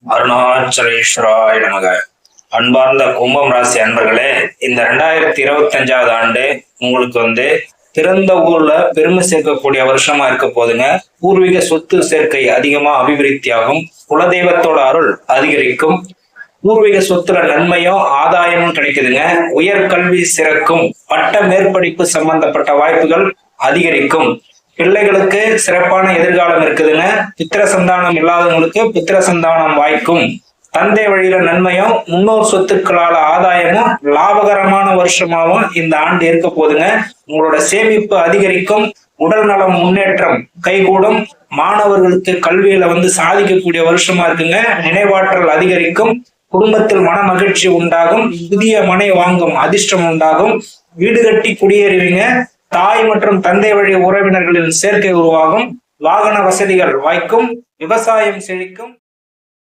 அருணாச்சலேஸ்வராய நமக. அன்பார்ந்த கும்பம் ராசி அன்பர்களே, இந்த 2025வது ஆண்டு உங்களுக்கு பிறந்த ஊர்ல பெருமை சேர்க்கக்கூடிய வருஷமா இருக்க போதுங்க. பூர்வீக சொத்து சேர்க்கை அதிகமா அபிவிருத்தியாகும். குலதெய்வத்தோட அருள் அதிகரிக்கும். பூர்வீக சொத்துல நன்மையும் ஆதாயமும் கிடைக்குதுங்க. உயர்கல்வி சிறக்கும். பட்ட மேற்படிப்பு சம்பந்தப்பட்ட வாய்ப்புகள் அதிகரிக்கும். பிள்ளைகளுக்கு சிறப்பான எதிர்காலம் இருக்குதுங்க. பித்திர சந்தானம் இல்லாதவங்களுக்கு பித்திர சந்தானம் வாய்க்கும். தந்தை வழியில நன்மையும் முன்னோர் சொத்துக்களால ஆதாயமும் லாபகரமான வருஷமாவும் இந்த ஆண்டு இருக்க போதுங்க. உங்களோட சேமிப்பு அதிகரிக்கும். உடல் நலம் முன்னேற்றம் கைகூடும். மாணவர்களுக்கு கல்வியில சாதிக்கக்கூடிய வருஷமா இருக்குங்க. நினைவாற்றல் அதிகரிக்கும். குடும்பத்தில் மன மகிழ்ச்சி உண்டாகும். புதிய மனை வாங்கும் அதிர்ஷ்டம் உண்டாகும். வீடு கட்டி குடியேறுவீங்க. தாய் மற்றும் தந்தை வழி உறவினர்களின் சேர்க்கை உருவாகும். வாகன வசதிகள் வாய்க்கும். விவசாயம் செழிக்கும்.